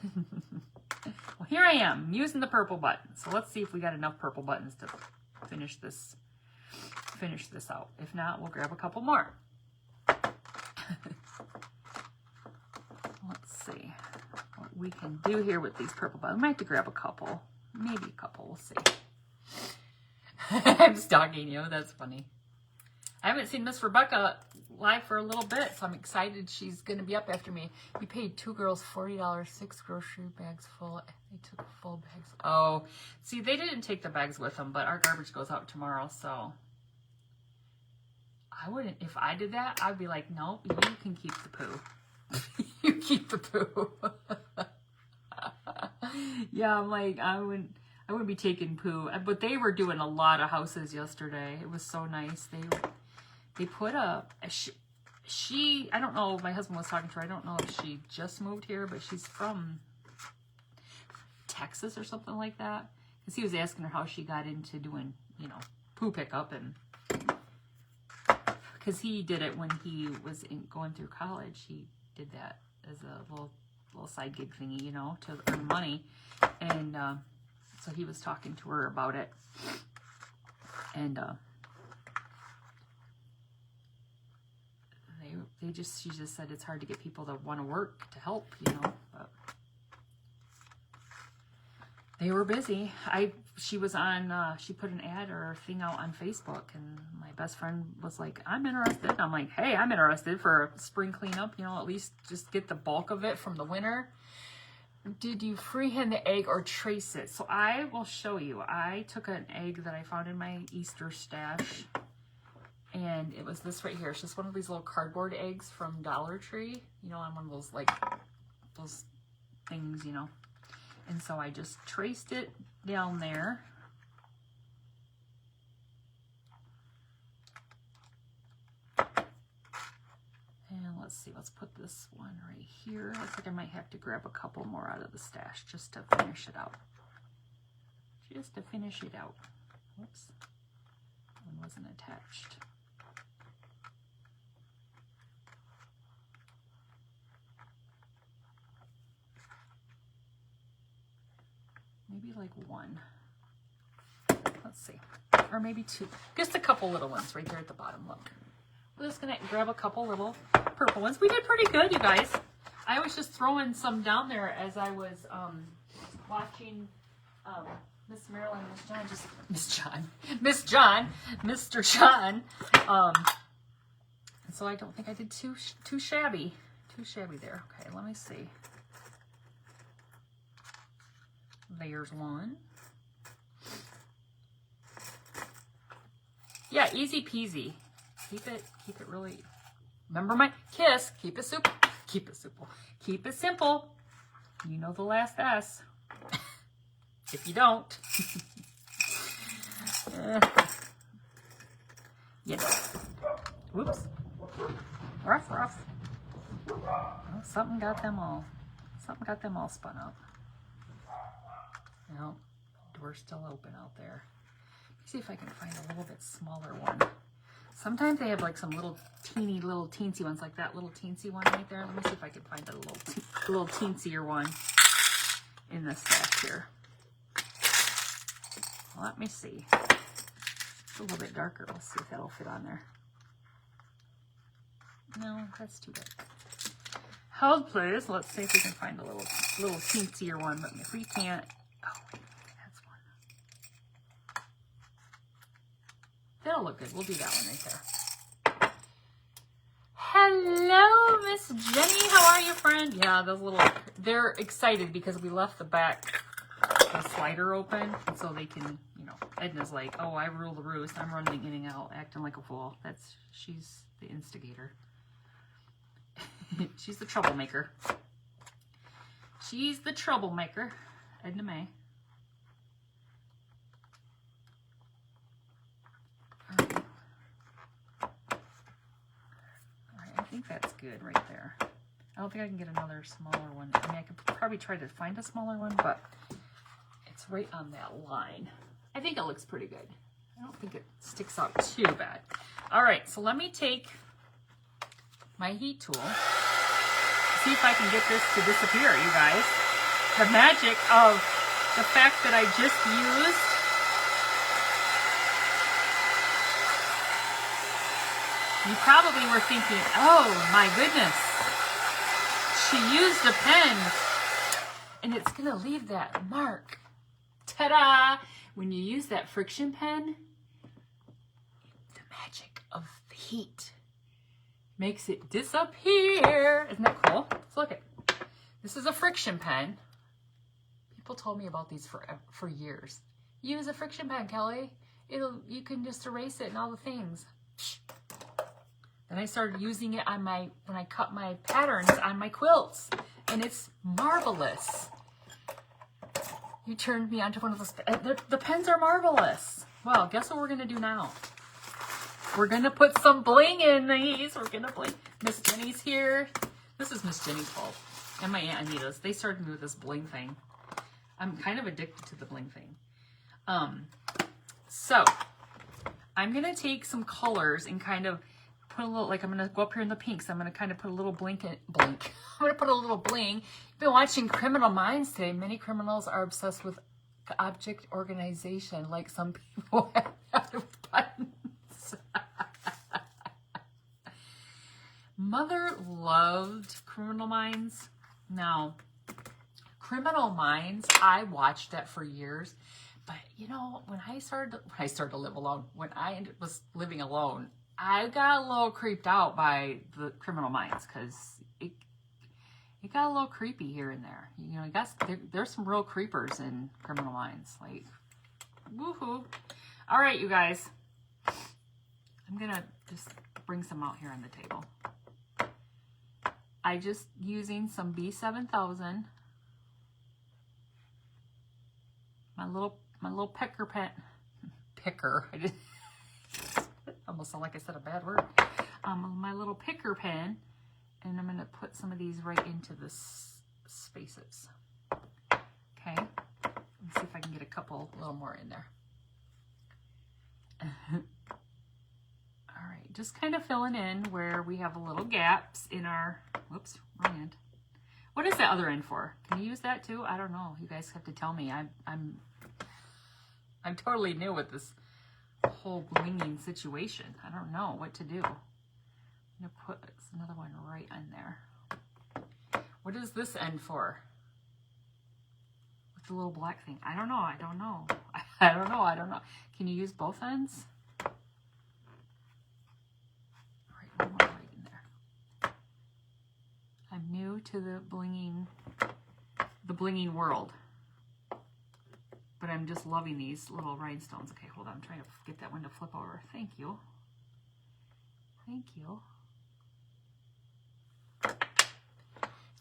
Well, here I am using the purple buttons. So let's see if we got enough purple buttons to finish this out. If not, we'll grab a couple more. Let's see what we can do here with these purple buttons. We might have to grab a couple. Maybe a couple. We'll see. I'm stalking you. That's funny. I haven't seen Miss Rebecca live for a little bit, so I'm excited she's going to be up after me. We paid 2 girls $40, 6 grocery bags full. They took full bags. Oh, see, they didn't take the bags with them, but our garbage goes out tomorrow, so I wouldn't, if I did that, I'd be like, nope, you can keep the poo. You keep the poo. Yeah, I'm like, I wouldn't be taking poo. But they were doing a lot of houses yesterday. It was so nice. They put I don't know, my husband was talking to her, I don't know if she just moved here, but she's from Texas or something like that. Because he was asking her how she got into doing, poo pickup, and because he did it when he was going through college. He did that as a little side gig thingy, to earn money. And so he was talking to her about it. And she just said it's hard to get people to want to work to help, but they were busy. She was on, she put an ad or thing out on Facebook, and my best friend was like, I'm interested. I'm like, hey, I'm interested for a spring cleanup, at least just get the bulk of it from the winter. Did you freehand the egg or trace it? So I will show you. I took an egg that I found in my Easter stash, and it was this right here. It's just one of these little cardboard eggs from Dollar Tree, on one of those, those things, And so I just traced it down there. And let's see, let's put this one right here. Looks like I might have to grab a couple more out of the stash just to finish it out. Just to finish it out. Whoops. One wasn't attached. Maybe like one. Let's see. Or maybe two. Just a couple little ones right there at the bottom. Look. We're just going to grab a couple little purple ones. We did pretty good, you guys. I was just throwing some down there as I was watching Miss Marilyn, Mr. John. And so I don't think I did too shabby. Too shabby there. Okay, let me see. There's one. Yeah, easy peasy. Keep it really. Remember my kiss. Keep it simple. Keep it simple. Keep it simple. You know the last S. If you don't. Yes. Whoops. Rough. Oh, something got them all. Spun up. No, door's still open out there. Let me see if I can find a little bit smaller one. Sometimes they have like some little teensy ones, like that little teensy one right there. Let me see if I can find a little teensier one in the stash here. Let me see. It's a little bit darker. Let's see if that'll fit on there. No, that's too big. Hold please. Let's see if we can find a little little teensier one, but if we can't, oh, that's one. That'll look good. We'll do that one right there. Hello, Miss Jenny. How are you, friend? Yeah, those little, they're excited because we left the back, the slider open, so they can, you know, Edna's like, oh, I rule the roost. I'm running in and out, acting like a fool. She's the instigator. She's the troublemaker. She's the troublemaker, Edna May. I think that's good right there. I don't think I can get another smaller one. I mean, I could probably try to find a smaller one, but it's right on that line. I think it looks pretty good. I don't think it sticks out too bad. All right, so let me take my heat tool, see if I can get this to disappear, you guys. The magic of the fact that I just used you probably were thinking, oh my goodness, she used a pen and it's gonna leave that mark. Ta-da! When you use that friction pen, the magic of the heat makes it disappear. Isn't that cool? Let's look at it. This is a friction pen. People told me about these for years. Use a friction pen, Kelly. You can just erase it and all the things. Then I started using it on when I cut my patterns on my quilts, and it's marvelous. You turned me onto one of those. The pens are marvelous. Well, guess what we're gonna do now? We're gonna put some bling in these. We're gonna bling. Miss Jenny's here. This is Miss Jenny's fault, and my Aunt Anita's. They started me with this bling thing. I'm kind of addicted to the bling thing. So I'm gonna take some colors and kind of put a little, like I'm going to go up here in the pinks. I'm going to kind of put a little blink. I'm going to put a little bling. You've been watching Criminal Minds today. Many criminals are obsessed with object organization, like some people have with buttons. Mother loved Criminal Minds. Now, Criminal Minds, I watched that for years. But, you know, when I started to live alone, when I was living alone, I got a little creeped out by the Criminal Minds because it got a little creepy here and there. You know, there's some real creepers in Criminal Minds. Like, woohoo. All right, you guys. I'm going to just bring some out here on the table. I just using some B7000. My little picker pen. Picker. I just almost sound like I said a bad word. My little picker pen, and I'm going to put some of these right into the spaces. Okay, let's see if I can get a little more in there. All right, just kind of filling in where we have a little gaps in our, whoops, wrong end. What is that other end for? Can you use that too? I don't know. You guys have to tell me. I'm totally new with this whole blinging situation. I don't know what to do. I'm gonna put another one right on there. What is this end for? With the little black thing? I don't know. I don't know. I don't know. I don't know. Can you use both ends? Right, one more right in there. I'm new to the blinging world. But I'm just loving these little rhinestones. Okay, hold on. I'm trying to get that one to flip over. Thank you. Thank you.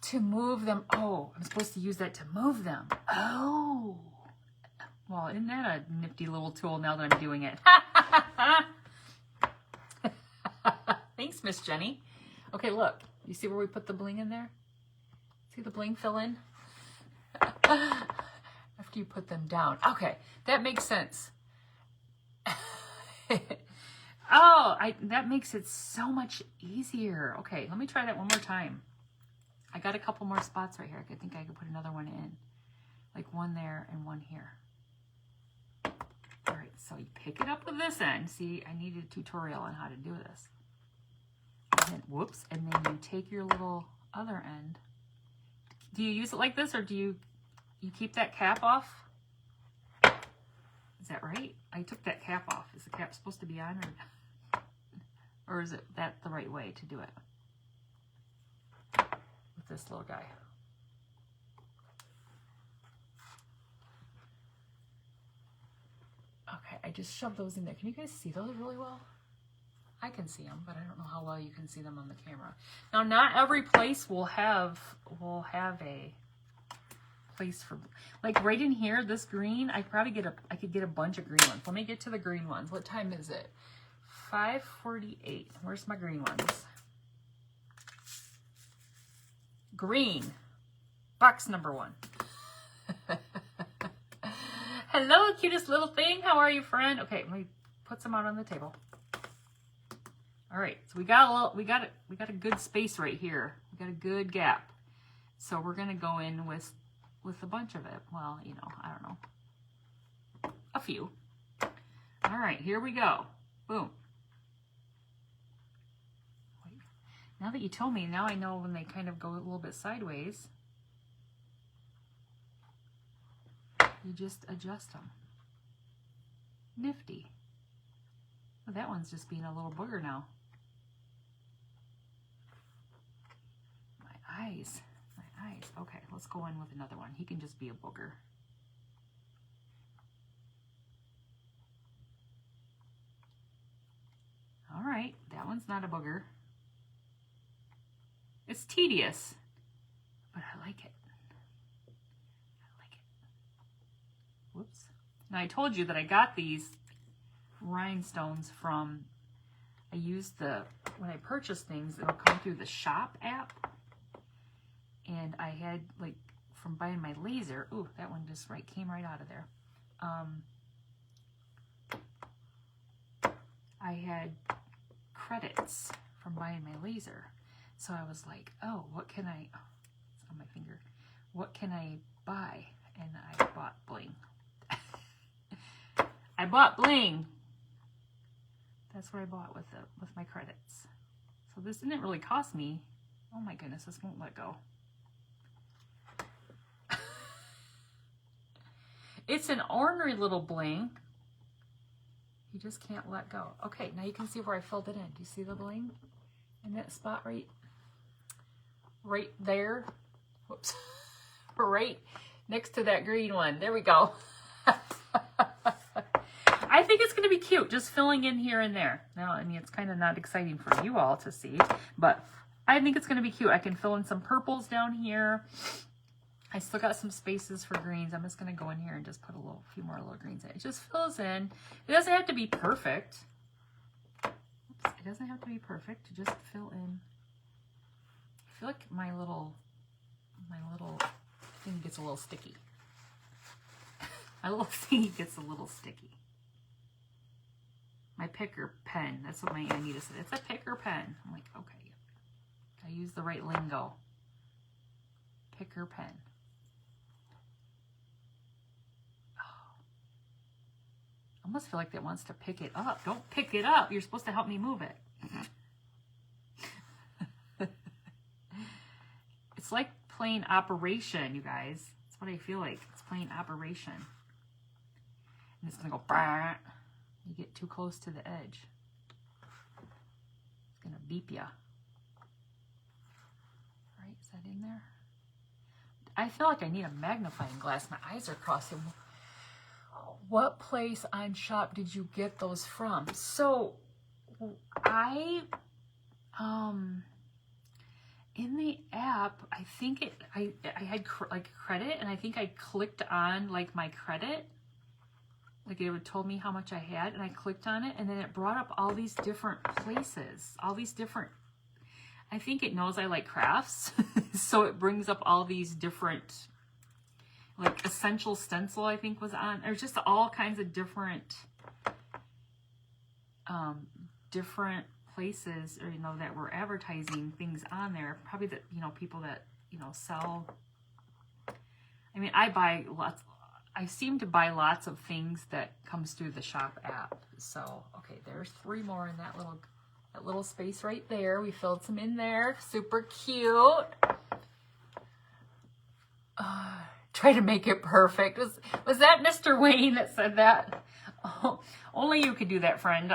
To move them. Oh, I'm supposed to use that to move them. Oh. Well, isn't that a nifty little tool now that I'm doing it? Thanks, Miss Jenny. Okay, look. You see where we put the bling in there? See the bling fill in? After you put them down. Okay, that makes sense. That makes it so much easier. Okay, let me try that one more time. I got a couple more spots right here. I think I could put another one in. Like one there and one here. All right, so you pick it up with this end. See, I needed a tutorial on how to do this. And then, whoops, and then you take your little other end, Do you use it like this, or do you keep that cap off? Is that right? I took that cap off. Is the cap supposed to be on, or is it that the right way to do it with this little guy? Okay, I just shoved those in there. Can you guys see those really well? I can see them, but I don't know how well you can see them on the camera. Now, not every place will have a place for, like right in here, this green, I could get a bunch of green ones. Let me get to the green ones. What time is it? 5:48. Where's my green ones? Green. Box number 1. Hello, cutest little thing. How are you, friend? Okay, let me put some out on the table. All right, so we got a good space right here. We got a good gap. So we're gonna go in with a bunch of it. Well, you know, I don't know, a few. All right, here we go. Boom. Wait. Now that you told me, now I know when they kind of go a little bit sideways. You just adjust them. Nifty. Oh, that one's just being a little booger now. My eyes. Okay, let's go in with another one. He can just be a booger. All right, that one's not a booger. It's tedious, but I like it. Whoops. Now I told you that I got these rhinestones from, I used when I purchase things, it'll come through the shop app. And I had, like, from buying my laser, ooh, that one just came right out of there. I had credits from buying my laser. So I was like, oh, what can I, oh, it's on my finger. What can I buy? And I bought bling. I bought bling. That's what I bought with my credits. So this didn't really cost me. Oh my goodness, this won't let go. It's an ornery little bling. You just can't let go. Okay, now you can see where I filled it in. Do you see the bling in that spot right there? Whoops. Right next to that green one. There we go. I think it's going to be cute, just filling in here and there. Now, I mean, it's kind of not exciting for you all to see, but I think it's going to be cute. I can fill in some purples down here. I still got some spaces for greens. I'm just going to go in here and just put a few more little greens in. It just fills in. It doesn't have to be perfect. Oops, it doesn't have to be perfect to just fill in. I feel like my little thing gets a little sticky. My little thingy gets a little sticky. My picker pen. That's what my Anita said. It's a picker pen. I'm like, okay. I use the right lingo. Picker pen. Oh. I almost feel like it wants to pick it up. Don't pick it up. You're supposed to help me move it. It's like playing Operation, you guys. That's what I feel like. It's playing Operation. And it's going to go, bah. You get too close to the edge. It's going to beep ya. Right, is that in there? I feel like I need a magnifying glass. My eyes are crossing. What place on shop did you get those from? So, I, in the app, I think I had like credit, and I think I clicked on like my credit. Like it would told me how much I had, and I clicked on it, and then it brought up all these different places, all these different, I think it knows I like crafts, so it brings up all these different, like Essential Stencil I think was on, there's just all kinds of different places, or, you know, that were advertising things on there, probably that, you know, people that, you know, sell, I mean, I seem to buy lots of things that comes through the shop app. So, okay, there's 3 more in that little space right there. We filled some in there. Super cute. Try to make it perfect. Was that Mr. Wayne that said that? Oh, only you could do that, friend.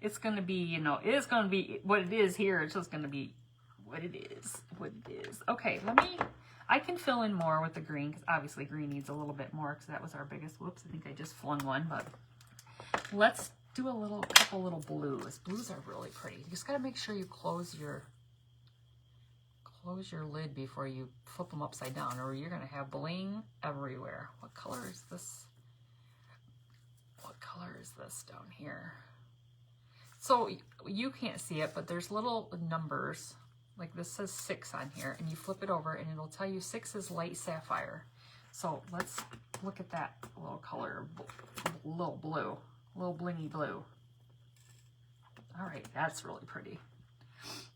It's going to be, you know, it is going to be what it is here. It's just going to be what it is. What it is. Okay, I can fill in more with the green because obviously green needs a little bit more because that was our biggest. Whoops, I think I just flung one, but let's do couple little blues. Blues are really pretty. You just got to make sure you close your lid before you flip them upside down or you're going to have bling everywhere. What color is this? What color is this down here? So you can't see it, but there's little numbers. Like this says 6 on here, and you flip it over and it'll tell you 6 is light sapphire. So let's look at that little color, little blue, little blingy blue. All right, that's really pretty.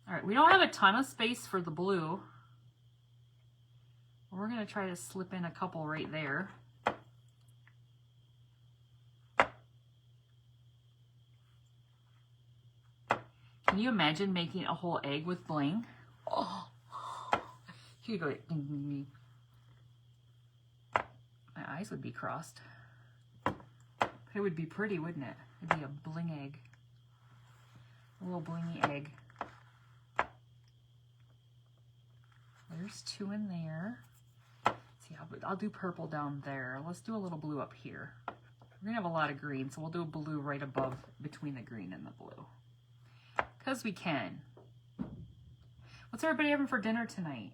All right, we don't have a ton of space for the blue. We're gonna try to slip in a couple right there. Can you imagine making a whole egg with bling? Oh, here you go. Ding, ding, ding. My eyes would be crossed. But it would be pretty, wouldn't it? It'd be a bling egg. A little blingy egg. There's 2 in there. See, I'll do purple down there. Let's do a little blue up here. We're gonna have a lot of green, so we'll do a blue right above between the green and the blue. Because we can. What's everybody having for dinner tonight?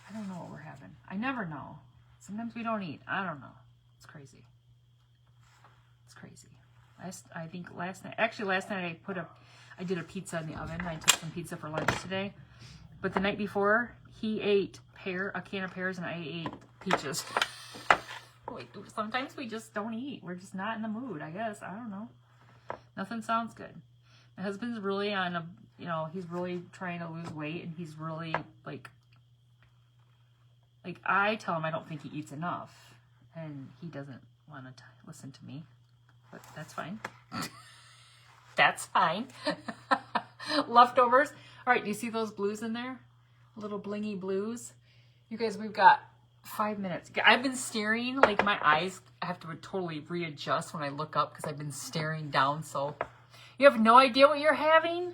I don't know what we're having. I never know. Sometimes we don't eat. I don't know. It's crazy. It's crazy. I think last night I did a pizza in the oven. I took some pizza for lunch today. But the night before, he ate a can of pears and I ate peaches. Wait, sometimes we just don't eat. We're just not in the mood, I guess. I don't know. Nothing sounds good. My husband's really on he's really trying to lose weight, and he's really like I tell him I don't think he eats enough, and he doesn't want to listen to me, but that's fine. That's fine. Leftovers. All right, do you see those blues in there? Little blingy blues. You guys, we've got 5 minutes. I've been staring, like my eyes have to totally readjust when I look up because I've been staring down. So you have no idea what you're having?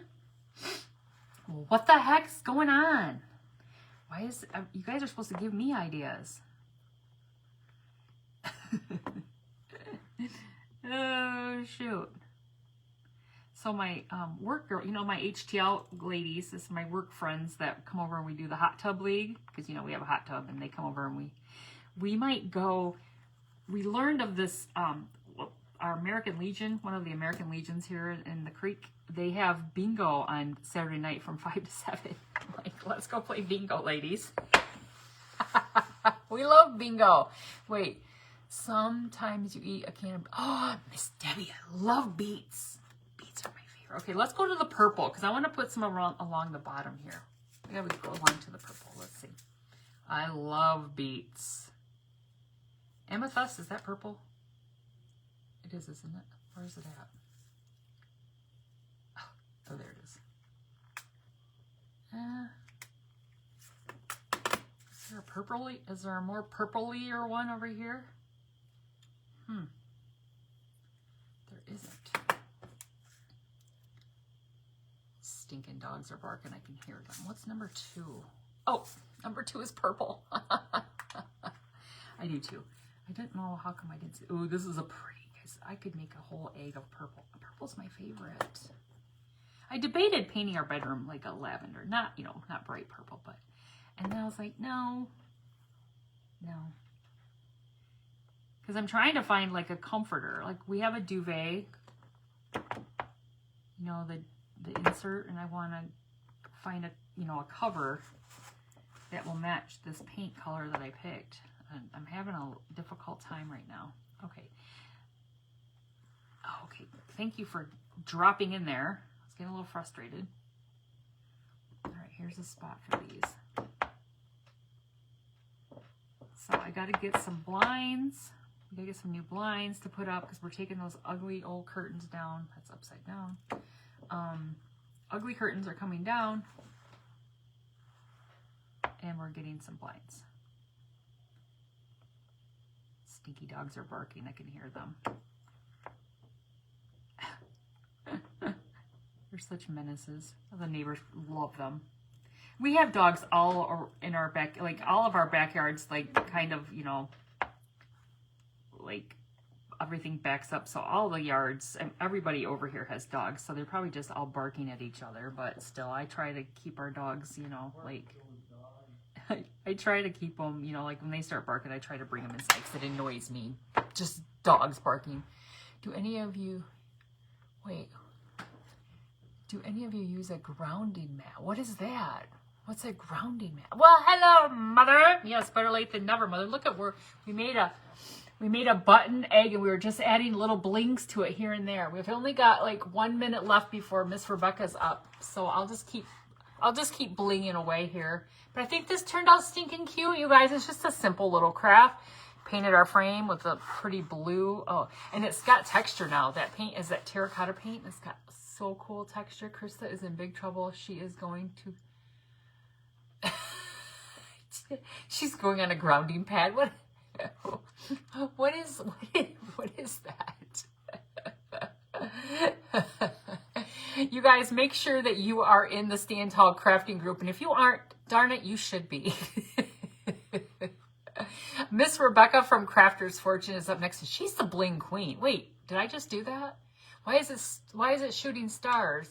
What the heck's going on? Why is you guys are supposed to give me ideas? Oh shoot. So my work girl, my HTL ladies, this is my work friends that come over and we do the hot tub league, because we have a hot tub and they come over and we might go. We learned of this our American Legion, one of the American Legions here in the creek. They have bingo on Saturday night from 5 to 7. Like, let's go play bingo, ladies. We love bingo. Wait, sometimes you eat a can of, oh, Miss Debbie, I love beets. Beets are my favorite. Okay, let's go to the purple because I want to put some along the bottom here. Yeah, we go along to the purple. Let's see. I love beets. Amethyst, is that purple? It is, isn't it? Where is it at? Oh, there it is. Is there a purpley? Is there a more purplier one over here? There isn't. Stinking dogs are barking. I can hear them. What's number 2? Oh, number 2 is purple. I do too. I didn't know how come I didn't see. Oh, this is a pretty. Guys, I could make a whole egg of purple. Purple's my favorite. I debated painting our bedroom like a lavender, not bright purple, but, and then I was like, no, because I'm trying to find like a comforter. Like we have a duvet, the insert, and I want to find a cover that will match this paint color that I picked. And I'm having a difficult time right now. Okay. Oh, okay. Thank you for dropping in there. I was getting a little frustrated. All right, here's a spot for these. So I got to get some blinds. We got to get some new blinds to put up because we're taking those ugly old curtains down. That's upside down. Ugly curtains are coming down. And we're getting some blinds. Stinky dogs are barking. I can hear them. They're such menaces. The neighbors love them. We have dogs all in our back, like all of our backyards, like kind of, you know, like everything backs up. So all the yards, and everybody over here has dogs. So they're probably just all barking at each other. But still, I try to keep our dogs, you know, like, I try to keep them, you know, like when they start barking, I try to bring them inside because it annoys me. Just dogs barking. Do any of you use a grounding mat? What is that? What's a grounding mat? Well, hello, Mother. Yes, better late than never, Mother. Look at where we made a button egg, and we were just adding little blings to it here and there. We've only got like 1 minute left before Miss Rebecca's up, so I'll just keep blinging away here. But I think this turned out stinking cute, you guys. It's just a simple little craft. Painted our frame with a pretty blue. Oh, and it's got texture now. That paint is that terracotta paint. It's got so cool texture. Krista is in big trouble. She is going to... She's going on a grounding pad. What is that? You guys, make sure that you are in the Stand Tall crafting group, and if you aren't, darn it, you should be. Miss Rebecca from Crafter's Fortune is up next. She's the bling queen. Wait, did I just do that? Why is it shooting stars?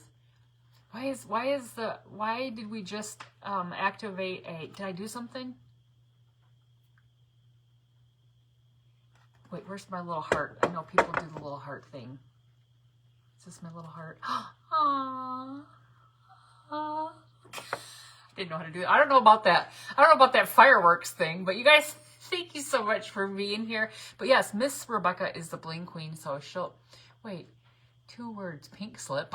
Why did we just activate a, did I do something? Wait, where's my little heart? I know people do the little heart thing. Is this my little heart? Aww. Aww. I didn't know how to do it. I don't know about that. I don't know about that fireworks thing, but you guys, thank you so much for being here. But yes, Miss Rebecca is the bling queen, so she'll, wait, 2 words, pink slip.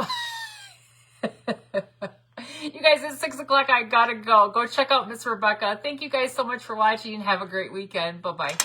You guys, it's 6 o'clock. I gotta go. Go check out Miss Rebecca. Thank you guys so much for watching. Have a great weekend. Bye-bye.